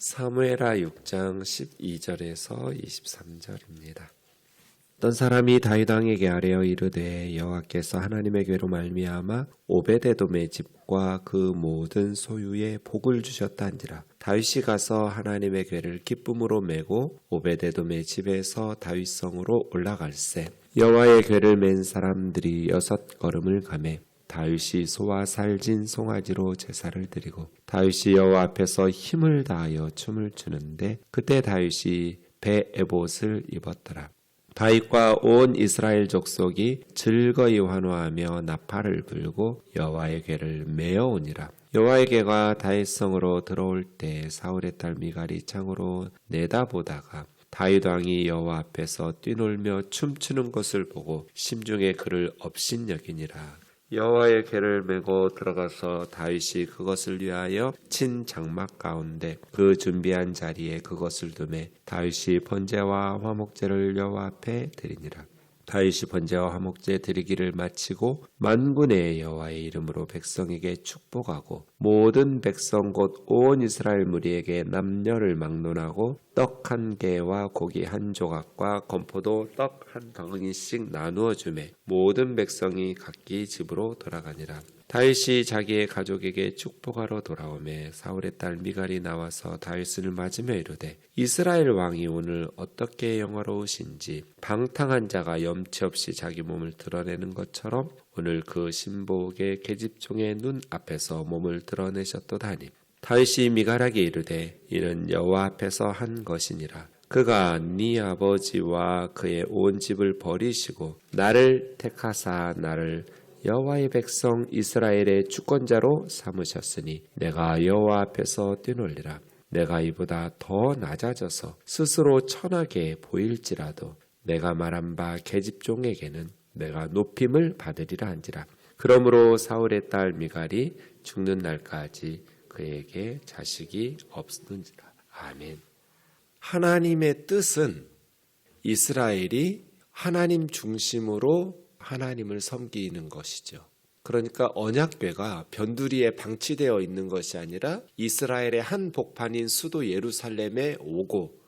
사무엘하 6장 12절에서 23절입니다. 어떤 사람이 다윗 왕에게 아뢰어 이르되 여호와께서 하나님의 괴로 말미암아 오베데돔의 집과 그 모든 소유에 복을 주셨다 한지라. 다윗이 가서 하나님의 괴를 기쁨으로 메고 오베데돔의 집에서 다윗성으로 올라갈새 여호와의 괴를 맨 사람들이 6걸음을 가매 다윗이 소와 살진 송아지로 제사를 드리고 다윗이 여호와 앞에서 힘을 다하여 춤을 추는데 그때 다윗이 베에봇을 입었더라. 다윗과 온 이스라엘 족속이 즐거이 환호하며 나팔을 불고 여호와의 궤를 메어오니라. 여호와의 궤가 다윗성으로 들어올 때 사울의 딸 미갈이 창으로 내다보다가 다윗 왕이 여호와 앞에서 뛰놀며 춤추는 것을 보고 심중에 그를 업신여기니라. 여호와의 궤를 메고 들어가서 다윗이 그것을 위하여 친 장막 가운데 그 준비한 자리에 그것을 두매 다윗이 번제와 화목제를 여호와 앞에 드리니라. 다윗이 번제와 화목제 드리기를 마치고 만군의 여호와의 이름으로 백성에게 축복하고 모든 백성 곧 온 이스라엘 무리에게 남녀를 막론하고 떡 한 개와 고기 한 조각과 건포도 떡 한 덩이씩 나누어 주매 모든 백성이 각기 집으로 돌아가니라. 다윗이 자기의 가족에게 축복하러 돌아오매 사울의 딸 미갈이 나와서 다윗을 맞으며 이르되 이스라엘 왕이 오늘 어떻게 영화로우신지 방탕한 자가 염치 없이 자기 몸을 드러내는 것처럼 오늘 그 신복의 계집종의 눈 앞에서 몸을 드러내셨도다니. 다윗이 미갈에게 이르되 이는 여호와 앞에서 한 것이니라. 그가 네 아버지와 그의 온 집을 버리시고 나를 택하사 나를 여호와의 백성 이스라엘의 주권자로 삼으셨으니 내가 여호와 앞에서 뛰놀리라. 내가 이보다 더 낮아져서 스스로 천하게 보일지라도 내가 말한 바 계집종에게는 내가 높임을 받으리라 한지라. 그러므로 사울의 딸 미갈이 죽는 날까지 그에게 자식이 없는지라. 아멘. 하나님의 뜻은 이스라엘이 하나님 중심으로 하나님을 섬기는 것이죠. 그러니까 언약궤가 변두리에 방치되어 있는 것이 아니라 이스라엘의 한 복판인 수도 예루살렘에 오고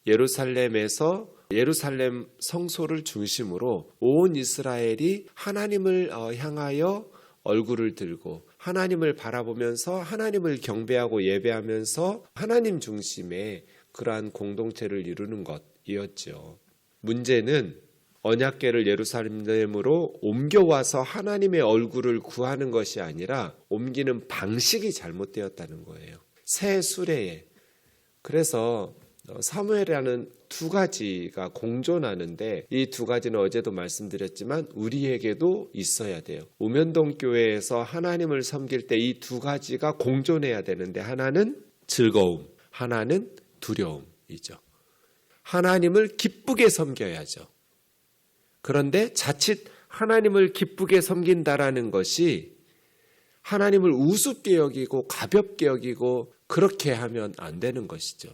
예루살렘에서 예루살렘 성소를 중심으로 온 이스라엘이 하나님을 향하여 얼굴을 들고 하나님을 바라보면서 하나님을 경배하고 예배하면서 하나님 중심의 그러한 공동체를 이루는 것이었죠. 문제는 언약궤를 예루살렘으로 옮겨와서 하나님의 얼굴을 구하는 것이 아니라 옮기는 방식이 잘못되었다는 거예요. 새 수레에. 그래서 사무엘이라는 두 가지가 공존하는데 이 두 가지는 어제도 말씀드렸지만 우리에게도 있어야 돼요. 우면동 교회에서 하나님을 섬길 때 이 두 가지가 공존해야 되는데 하나는 즐거움, 하나는 두려움이죠. 하나님을 기쁘게 섬겨야죠. 그런데 자칫 하나님을 기쁘게 섬긴다라는 것이 하나님을 우습게 여기고 가볍게 여기고 그렇게 하면 안 되는 것이죠.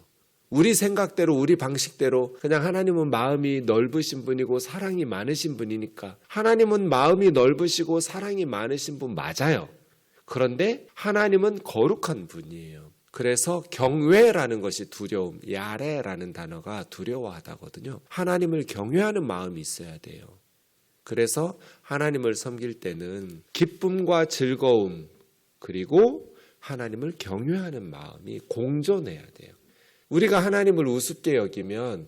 우리 생각대로 우리 방식대로 그냥 하나님은 마음이 넓으신 분이고 사랑이 많으신 분이니까 하나님은 마음이 넓으시고 사랑이 많으신 분 맞아요. 그런데 하나님은 거룩한 분이에요. 그래서 경외라는 것이 두려움, 야레라는 단어가 두려워하다거든요. 하나님을 경외하는 마음이 있어야 돼요. 그래서 하나님을 섬길 때는 기쁨과 즐거움 그리고 하나님을 경외하는 마음이 공존해야 돼요. 우리가 하나님을 우습게 여기면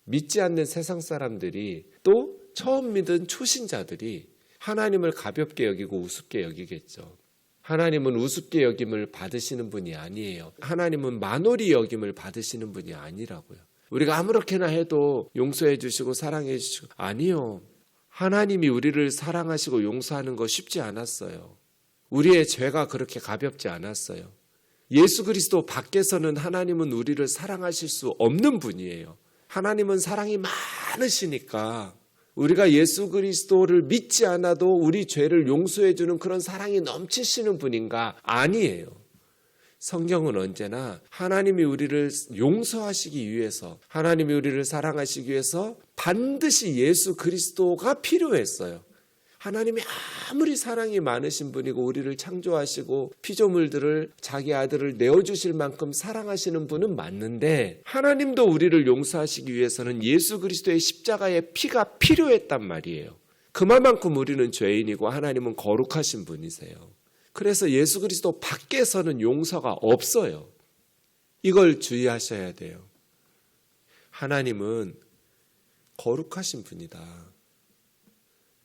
믿지 않는 세상 사람들이 또 처음 믿은 초신자들이 하나님을 가볍게 여기고 우습게 여기겠죠. 하나님은 우습게 여김을 받으시는 분이 아니에요. 하나님은 만홀히 여김을 받으시는 분이 아니라고요. 우리가 아무렇게나 해도 용서해 주시고 사랑해 주시고 아니요. 하나님이 우리를 사랑하시고 용서하는 거 쉽지 않았어요. 우리의 죄가 그렇게 가볍지 않았어요. 예수 그리스도 밖에서는 하나님은 우리를 사랑하실 수 없는 분이에요. 하나님은 사랑이 많으시니까 우리가 예수 그리스도를 믿지 않아도 우리 죄를 용서해 주는 그런 사랑이 넘치시는 분인가? 아니에요. 성경은 언제나 하나님이 우리를 용서하시기 위해서 하나님이 우리를 사랑하시기 위해서 반드시 예수 그리스도가 필요했어요. 하나님이 아무리 사랑이 많으신 분이고 우리를 창조하시고 피조물들을 자기 아들을 내어주실 만큼 사랑하시는 분은 맞는데 하나님도 우리를 용서하시기 위해서는 예수 그리스도의 십자가의 피가 필요했단 말이에요. 그만큼 우리는 죄인이고 하나님은 거룩하신 분이세요. 그래서 예수 그리스도 밖에서는 용서가 없어요. 이걸 주의하셔야 돼요. 하나님은 거룩하신 분이다.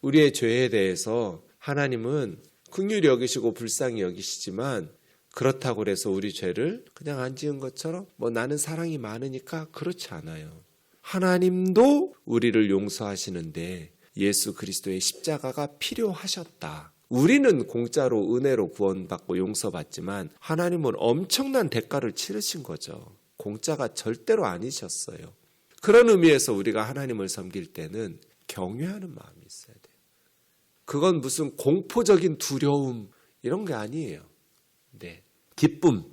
우리의 죄에 대해서 하나님은 긍휼히 여기시고 불쌍히 여기시지만 그렇다고 해서 우리 죄를 그냥 안 지은 것처럼 나는 사랑이 많으니까 그렇지 않아요. 하나님도 우리를 용서하시는데 예수 그리스도의 십자가가 필요하셨다. 우리는 공짜로 은혜로 구원받고 용서받지만 하나님은 엄청난 대가를 치르신 거죠. 공짜가 절대로 아니셨어요. 그런 의미에서 우리가 하나님을 섬길 때는 경외하는 마음이 있어야 돼요. 그건 무슨 공포적인 두려움 이런 게 아니에요. 네, 기쁨.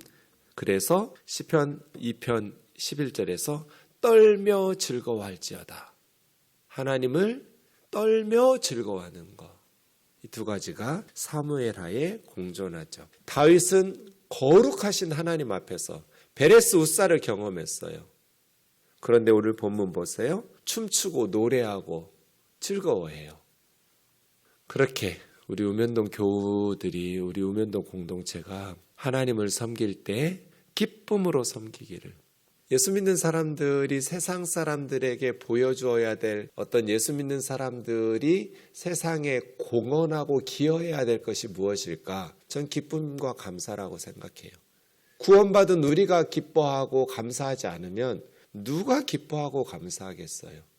그래서 시편 2편 11절에서 떨며 즐거워할지어다. 하나님을 떨며 즐거워하는 것. 이 두 가지가 사무엘하에 공존하죠. 다윗은 거룩하신 하나님 앞에서 베레스 우사를 경험했어요. 그런데 오늘 본문 보세요. 춤추고 노래하고 즐거워해요. 그렇게 우리 우면동 교우들이 우리 우면동 공동체가 하나님을 섬길 때 기쁨으로 섬기기를, 예수 믿는 사람들이 세상 사람들에게 보여주어야 될 어떤 예수 믿는 사람들이 세상에 공헌하고 기여해야 될 것이 무엇일까? 전 기쁨과 감사라고 생각해요. 구원받은 우리가 기뻐하고 감사하지 않으면 누가 기뻐하고 감사하겠어요?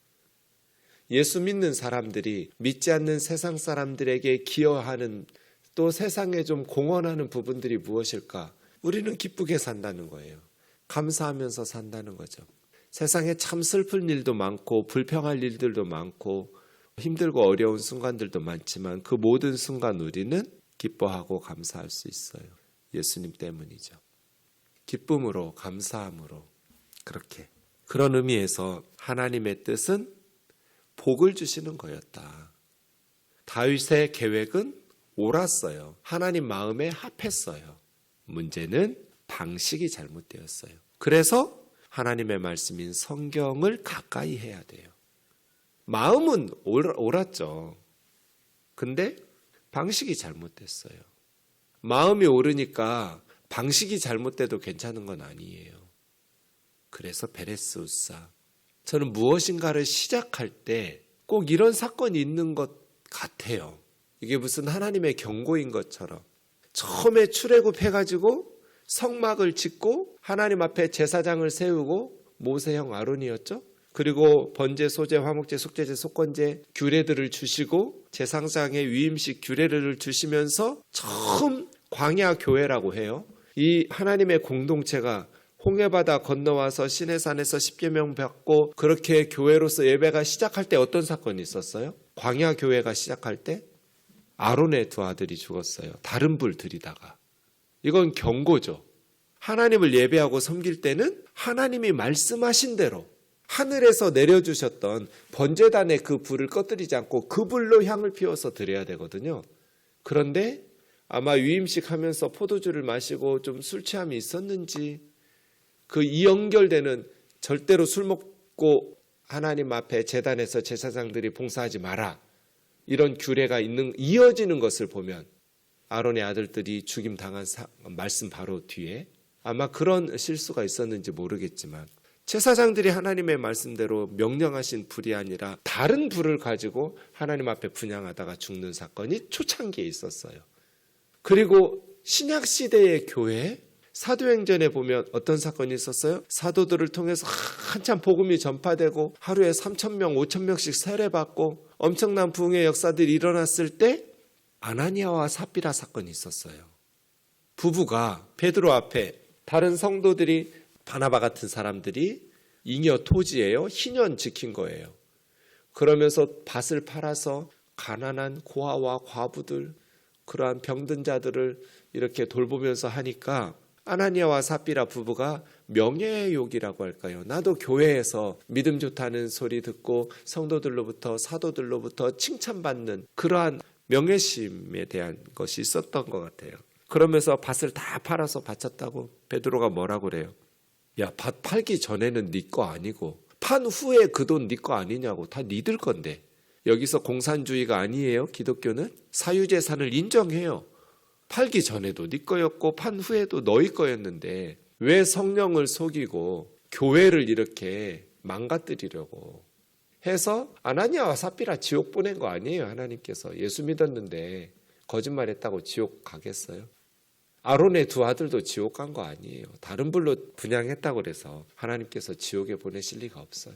예수 믿는 사람들이 믿지 않는 세상 사람들에게 기여하는, 또 세상에 좀 공헌하는 부분들이 무엇일까? 우리는 기쁘게 산다는 거예요. 감사하면서 산다는 거죠. 세상에 참 슬픈 일도 많고 불평할 일들도 많고 힘들고 어려운 순간들도 많지만 그 모든 순간 우리는 기뻐하고 감사할 수 있어요. 예수님 때문이죠. 기쁨으로, 감사함으로. 그렇게. 그런 의미에서 하나님의 뜻은 복을 주시는 거였다. 다윗의 계획은 옳았어요. 하나님 마음에 합했어요. 문제는 방식이 잘못되었어요. 그래서 하나님의 말씀인 성경을 가까이 해야 돼요. 마음은 옳았죠. 근데 방식이 잘못됐어요. 마음이 옳으니까 방식이 잘못돼도 괜찮은 건 아니에요. 그래서 베레스 우사, 저는 무엇인가를 시작할 때 꼭 이런 사건이 있는 것 같아요. 이게 무슨 하나님의 경고인 것처럼. 처음에 출애굽해가지고 성막을 짓고 하나님 앞에 제사장을 세우고 모세형 아론이었죠. 그리고 번제, 소제, 화목제, 속죄제, 속건제 규례들을 주시고 제사장의 위임식 규례를 주시면서 처음 광야 교회라고 해요. 이 하나님의 공동체가 홍해바다 건너와서 시내산에서 십계명 받고 그렇게 교회로서 예배가 시작할 때 어떤 사건이 있었어요? 광야 교회가 시작할 때 아론의 두 아들이 죽었어요. 다른 불 들이다가. 이건 경고죠. 하나님을 예배하고 섬길 때는 하나님이 말씀하신 대로 하늘에서 내려주셨던 번제단의 그 불을 꺼뜨리지 않고 그 불로 향을 피워서 드려야 되거든요. 그런데 아마 위임식 하면서 포도주를 마시고 좀 술 취함이 있었는지 그 이연결되는 절대로 술 먹고 하나님 앞에 제단에서 제사장들이 봉사하지 마라. 이런 규례가 이어지는 것을 보면 아론의 아들들이 죽임 당한 말씀 바로 뒤에 아마 그런 실수가 있었는지 모르겠지만 제사장들이 하나님의 말씀대로 명령하신 불이 아니라 다른 불을 가지고 하나님 앞에 분향하다가 죽는 사건이 초창기에 있었어요. 그리고 신약시대의 교회 사도행전에 보면 어떤 사건이 있었어요? 사도들을 통해서 한참 복음이 전파되고 하루에 3,000명, 5,000명씩 세례받고 엄청난 부흥의 역사들이 일어났을 때 아나니아와 삽비라 사건이 있었어요. 부부가 베드로 앞에 다른 성도들이 바나바 같은 사람들이 잉여 토지예요. 희년 지킨 거예요. 그러면서 밭을 팔아서 가난한 고아와 과부들, 그러한 병든 자들을 이렇게 돌보면서 하니까 아나니아와 삽비라 부부가 명예욕이라고 할까요? 나도 교회에서 믿음 좋다는 소리 듣고 성도들로부터 사도들로부터 칭찬받는 그러한 명예심에 대한 것이 있었던 것 같아요. 그러면서 밭을 다 팔아서 바쳤다고 베드로가 뭐라고 그래요? 야, 밭 팔기 전에는 네 거 아니고 판 후에 그 돈 네 거 아니냐고. 다 니들 건데. 여기서 공산주의가 아니에요. 기독교는 사유재산을 인정해요. 팔기 전에도 네 거였고 판 후에도 너희 거였는데 왜 성령을 속이고 교회를 이렇게 망가뜨리려고 해서 아나니아와 삽비라 지옥 보낸 거 아니에요. 하나님께서 예수 믿었는데 거짓말했다고 지옥 가겠어요? 아론의 두 아들도 지옥 간 거 아니에요. 다른 불로 분양했다고 그래서 하나님께서 지옥에 보내실 리가 없어요.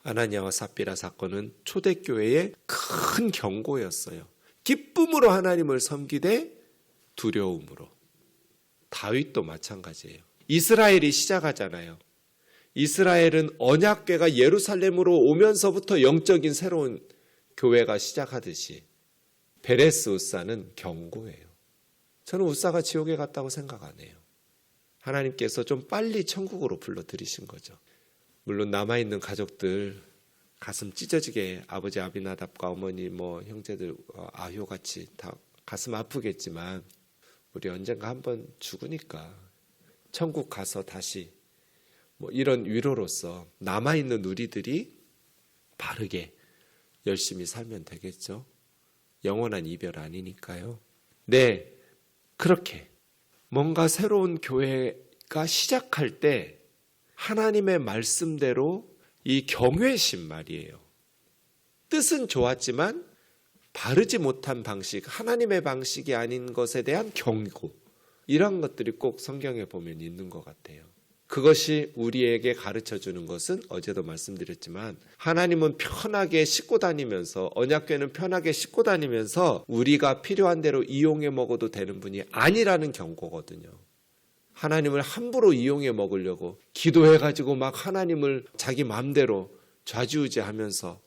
아나니아와 삽비라 사건은 초대교회의 큰 경고였어요. 기쁨으로 하나님을 섬기되 두려움으로. 다윗도 마찬가지예요. 이스라엘이 시작하잖아요. 이스라엘은 언약궤가 예루살렘으로 오면서부터 영적인 새로운 교회가 시작하듯이 베레스 우사는 경고예요. 저는 우사가 지옥에 갔다고 생각 안 해요. 하나님께서 좀 빨리 천국으로 불러들이신 거죠. 물론 남아있는 가족들 가슴 찢어지게 아버지 아비나답과 어머니 형제들 아효같이 다 가슴 아프겠지만 우리 언젠가 한번 죽으니까 천국 가서 다시 이런 위로로서 남아있는 우리들이 바르게 열심히 살면 되겠죠. 영원한 이별 아니니까요. 네, 그렇게 뭔가 새로운 교회가 시작할 때 하나님의 말씀대로 이 경외심 말이에요. 뜻은 좋았지만 바르지 못한 방식, 하나님의 방식이 아닌 것에 대한 경고, 이런 것들이 꼭 성경에 보면 있는 것 같아요. 그것이 우리에게 가르쳐주는 것은 어제도 말씀드렸지만 하나님은 편하게 싣고 다니면서 언약궤는 편하게 싣고 다니면서 우리가 필요한 대로 이용해 먹어도 되는 분이 아니라는 경고거든요. 하나님을 함부로 이용해 먹으려고 기도해가지고 막 하나님을 자기 마음대로 좌지우지하면서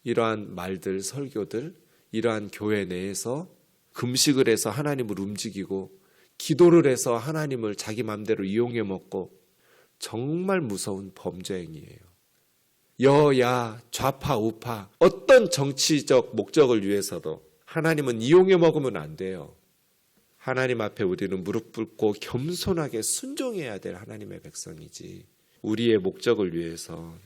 이러한 말들, 설교들, 이러한 교회 내에서 금식을 해서 하나님을 움직이고 기도를 해서 하나님을 자기 마음대로 이용해 먹고 정말 무서운 범죄 행위예요. 여야 좌파 우파 어떤 정치적 목적을 위해서도 하나님은 이용해 먹으면 안 돼요. 하나님 앞에 우리는 무릎 꿇고 겸손하게 순종해야 될 하나님의 백성이지 우리의 목적을 위해서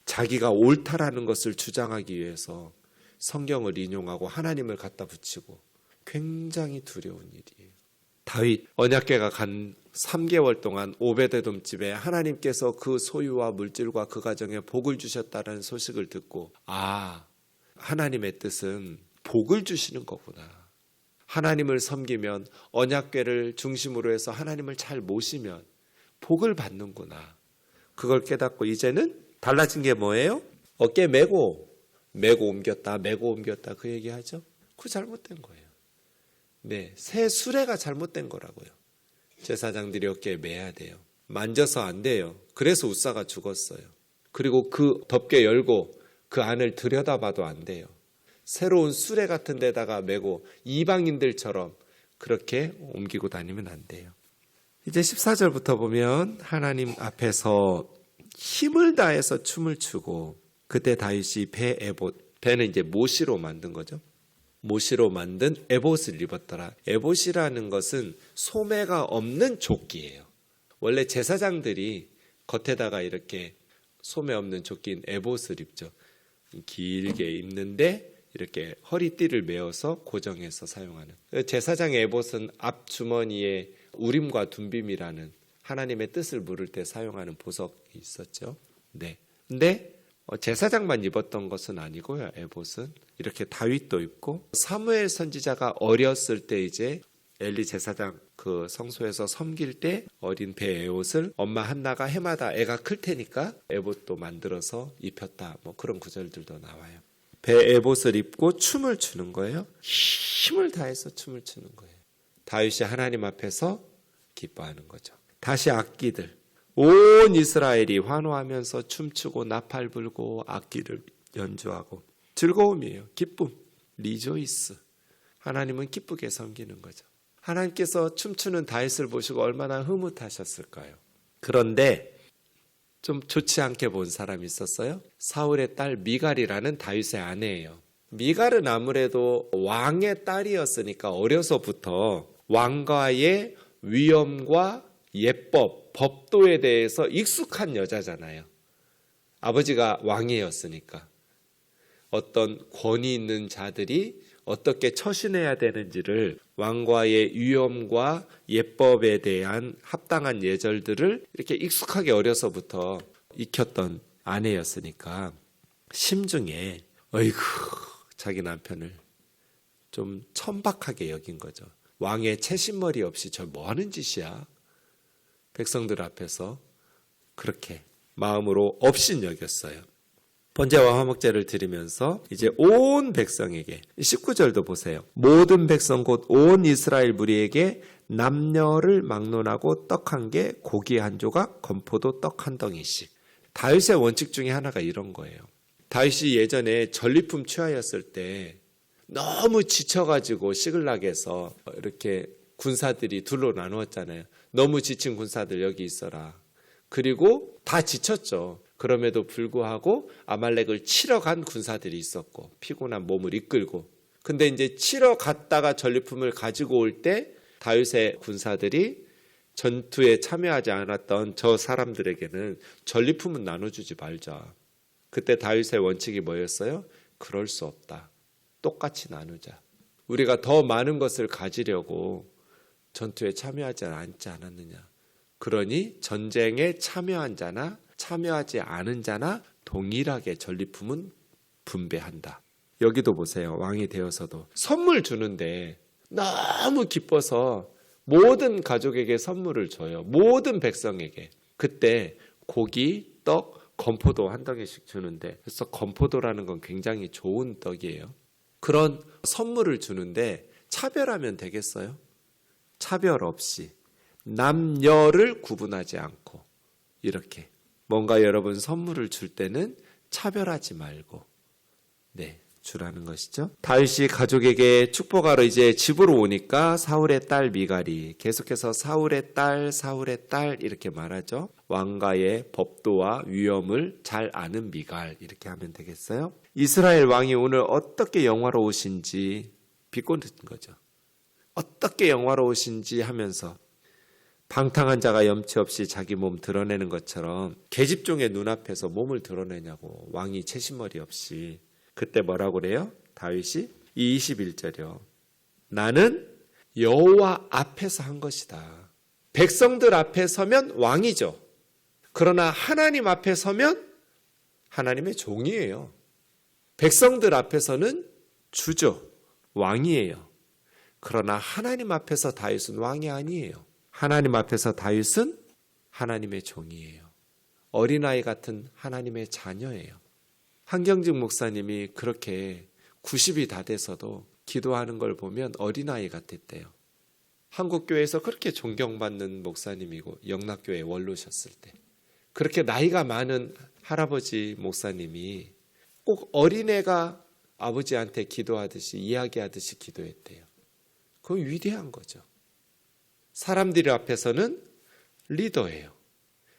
자기가 옳다라는 것을 주장하기 위해서 성경을 인용하고 하나님을 갖다 붙이고 굉장히 두려운 일이에요. 다윗 언약궤가 간 3개월 동안 오베데돔 집에 하나님께서 그 소유와 물질과 그 가정에 복을 주셨다는 소식을 듣고 하나님의 뜻은 복을 주시는 거구나. 하나님을 섬기면 언약궤를 중심으로 해서 하나님을 잘 모시면 복을 받는구나. 그걸 깨닫고 이제는 달라진 게 뭐예요? 어깨 메고 옮겼다 그 얘기하죠. 그거 잘못된 거예요. 네, 새 수레가 잘못된 거라고요. 제사장들이 어깨에 매야 돼요. 만져서 안 돼요. 그래서 우사가 죽었어요. 그리고 그 덮개 열고 그 안을 들여다봐도 안 돼요. 새로운 수레 같은 데다가 메고 이방인들처럼 그렇게 옮기고 다니면 안 돼요. 이제 14절부터 보면 하나님 앞에서 힘을 다해서 춤을 추고 그때 다윗이 배 에봇, 배는 이제 모시로 만든 거죠. 모시로 만든 에봇을 입었더라. 에봇이라는 것은 소매가 없는 조끼예요. 원래 제사장들이 겉에다가 이렇게 소매 없는 조끼인 에봇을 입죠. 길게 입는데 이렇게 허리띠를 메어서 고정해서 사용하는. 제사장의 에봇은 앞주머니에 우림과 둠빔이라는 하나님의 뜻을 물을 때 사용하는 보석이 있었죠. 네. 근데 제사장만 입었던 것은 아니고요. 에봇은 이렇게 다윗도 입고 사무엘 선지자가 어렸을 때 이제 엘리 제사장 그 성소에서 섬길 때 어린 배 에봇을 엄마 한나가 해마다 애가 클 테니까 에봇도 만들어서 입혔다. 그런 구절들도 나와요. 배 에봇을 입고 춤을 추는 거예요. 힘을 다해서 춤을 추는 거예요. 다윗이 하나님 앞에서 기뻐하는 거죠. 다시 악기들. 온 이스라엘이 환호하면서 춤추고 나팔 불고 악기를 연주하고 즐거움이에요. 기쁨, 리조이스. 하나님은 기쁘게 섬기는 거죠. 하나님께서 춤추는 다윗을 보시고 얼마나 흐뭇하셨을까요? 그런데 좀 좋지 않게 본 사람이 있었어요. 사울의 딸 미갈이라는 다윗의 아내예요. 미갈은 아무래도 왕의 딸이었으니까 어려서부터 왕과의 위엄과 예법, 법도에 대해서 익숙한 여자잖아요. 아버지가 왕이었으니까. 어떤 권위 있는 자들이 어떻게 처신해야 되는지를 왕과의 위엄과 예법에 대한 합당한 예절들을 이렇게 익숙하게 어려서부터 익혔던 아내였으니까 심중에 어이구 자기 남편을 좀 천박하게 여긴 거죠. 왕의 채신머리 없이 저 뭐 하는 짓이야? 백성들 앞에서 그렇게 마음으로 업신 여겼어요. 번제와 화목제를 드리면서 이제 온 백성에게 19절도 보세요. 모든 백성 곧 온 이스라엘 무리에게 남녀를 막론하고 떡 한 개, 고기 한 조각, 건포도 떡 한 덩이씩. 다윗의 원칙 중에 하나가 이런 거예요. 다윗이 예전에 전리품 취하였을 때 너무 지쳐가지고 시글락에서 이렇게 군사들이 둘로 나누었잖아요. 너무 지친 군사들 여기 있어라. 그리고 다 지쳤죠. 그럼에도 불구하고 아말렉을 치러 간 군사들이 있었고 피곤한 몸을 이끌고 근데 이제 치러 갔다가 전리품을 가지고 올 때 다윗의 군사들이 전투에 참여하지 않았던 저 사람들에게는 전리품은 나눠주지 말자. 그때 다윗의 원칙이 뭐였어요? 그럴 수 없다. 똑같이 나누자. 우리가 더 많은 것을 가지려고 전투에 참여하지 않지 않았느냐. 그러니 전쟁에 참여한 자나 참여하지 않은 자나 동일하게 전리품은 분배한다. 여기도 보세요. 왕이 되어서도 선물 주는데 너무 기뻐서 모든 가족에게 선물을 줘요. 모든 백성에게. 그때 고기, 떡, 건포도 한 덩이씩 주는데 그래서 건포도라는 건 굉장히 좋은 떡이에요. 그런 선물을 주는데 차별하면 되겠어요? 차별 없이 남녀를 구분하지 않고 이렇게 뭔가 여러분 선물을 줄 때는 차별하지 말고 주라는 것이죠. 다윗이 가족에게 축복하러 이제 집으로 오니까 사울의 딸 미갈이 계속해서 사울의 딸 이렇게 말하죠. 왕가의 법도와 위엄을 잘 아는 미갈 이렇게 하면 되겠어요. 이스라엘 왕이 오늘 어떻게 영화로우신지 비꼬는 거죠. 어떻게 영화로우신지 하면서 방탕한 자가 염치 없이 자기 몸 드러내는 것처럼 계집종의 눈앞에서 몸을 드러내냐고 왕이 채신머리 없이. 그때 뭐라고 그래요? 다윗이 21절이요. 나는 여호와 앞에서 한 것이다. 백성들 앞에 서면 왕이죠. 그러나 하나님 앞에 서면 하나님의 종이에요. 백성들 앞에서는 주죠. 왕이에요. 그러나 하나님 앞에서 다윗은 왕이 아니에요. 하나님 앞에서 다윗은 하나님의 종이에요. 어린아이 같은 하나님의 자녀예요. 한경직 목사님이 그렇게 90이 다 돼서도 기도하는 걸 보면 어린아이 같았대요. 한국교회에서 그렇게 존경받는 목사님이고 영락교회 원로셨을 때 그렇게 나이가 많은 할아버지 목사님이 꼭 어린애가 아버지한테 기도하듯이 이야기하듯이 기도했대요. 그건 위대한 거죠. 사람들 앞에서는 리더예요.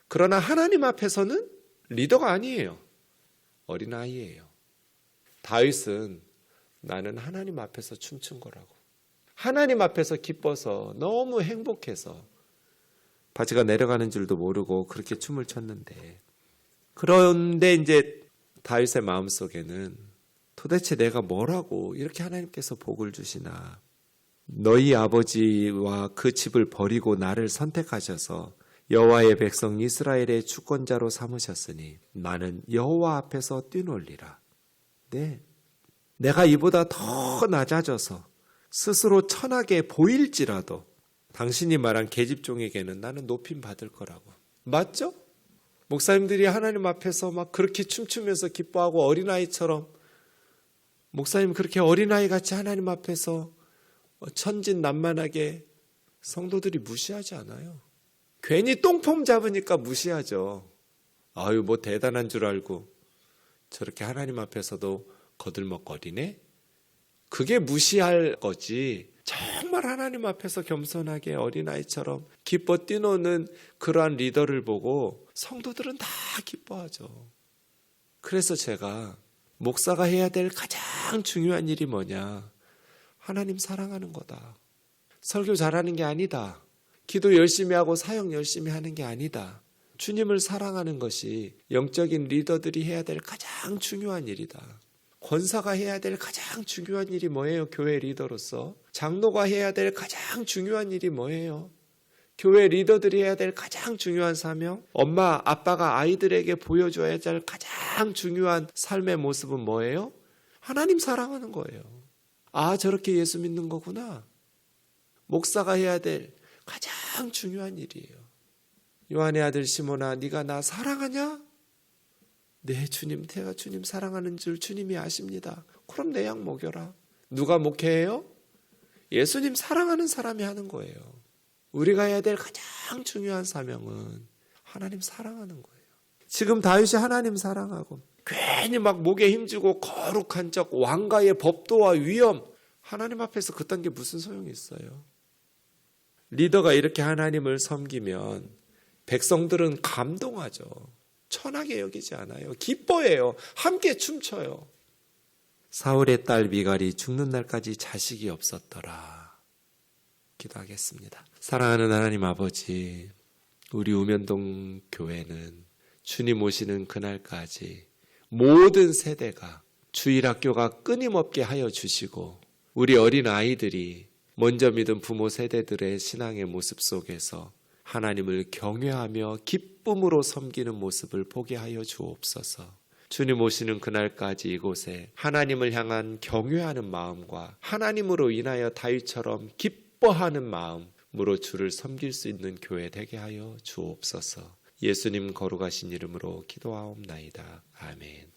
그러나 하나님 앞에서는 리더가 아니에요. 어린아이예요. 다윗은 나는 하나님 앞에서 춤춘 거라고. 하나님 앞에서 기뻐서 너무 행복해서 바지가 내려가는 줄도 모르고 그렇게 춤을 췄는데 그런데 이제 다윗의 마음속에는 도대체 내가 뭐라고 이렇게 하나님께서 복을 주시나. 너희 아버지와 그 집을 버리고 나를 선택하셔서 여호와의 백성 이스라엘의 주권자로 삼으셨으니 나는 여호와 앞에서 뛰놀리라. 네, 내가 이보다 더 낮아져서 스스로 천하게 보일지라도 당신이 말한 계집종에게는 나는 높임 받을 거라고. 맞죠? 목사님들이 하나님 앞에서 막 그렇게 춤추면서 기뻐하고 어린아이처럼 목사님 그렇게 어린아이 같이 하나님 앞에서 천진난만하게 성도들이 무시하지 않아요. 괜히 똥폼 잡으니까 무시하죠. 아유 뭐 대단한 줄 알고 저렇게 하나님 앞에서도 거들먹거리네. 그게 무시할 거지. 정말 하나님 앞에서 겸손하게 어린아이처럼 기뻐 뛰노는 그러한 리더를 보고 성도들은 다 기뻐하죠. 그래서 제가 목사가 해야 될 가장 중요한 일이 뭐냐? 하나님 사랑하는 거다. 설교 잘하는 게 아니다. 기도 열심히 하고 사역 열심히 하는 게 아니다. 주님을 사랑하는 것이 영적인 리더들이 해야 될 가장 중요한 일이다. 권사가 해야 될 가장 중요한 일이 뭐예요? 교회 리더로서. 장로가 해야 될 가장 중요한 일이 뭐예요? 교회 리더들이 해야 될 가장 중요한 사명. 엄마, 아빠가 아이들에게 보여줘야 될 가장 중요한 삶의 모습은 뭐예요? 하나님 사랑하는 거예요. 아, 저렇게 예수 믿는 거구나. 목사가 해야 될 가장 중요한 일이에요. 요한의 아들 시몬아, 네가 나 사랑하냐? 네, 주님, 내가 주님 사랑하는 줄 주님이 아십니다. 그럼 내 양 먹여라. 누가 목회해요? 예수님 사랑하는 사람이 하는 거예요. 우리가 해야 될 가장 중요한 사명은 하나님 사랑하는 거예요. 지금 다윗이 하나님 사랑하고 괜히 막 목에 힘주고 거룩한 척 왕가의 법도와 위엄, 하나님 앞에서 그딴 게 무슨 소용이 있어요? 리더가 이렇게 하나님을 섬기면 백성들은 감동하죠. 천하게 여기지 않아요. 기뻐해요. 함께 춤춰요. 사울의 딸 미갈이 죽는 날까지 자식이 없었더라. 기도하겠습니다. 사랑하는 하나님 아버지, 우리 우면동 교회는 주님 오시는 그날까지 모든 세대가 주일학교가 끊임없게 하여 주시고 우리 어린 아이들이 먼저 믿은 부모 세대들의 신앙의 모습 속에서 하나님을 경외하며 기쁨으로 섬기는 모습을 보게 하여 주옵소서. 주님 오시는 그날까지 이곳에 하나님을 향한 경외하는 마음과 하나님으로 인하여 다윗처럼 기뻐하는 마음으로 주를 섬길 수 있는 교회 되게 하여 주옵소서. 예수님 거룩하신 이름으로 기도하옵나이다. 아멘.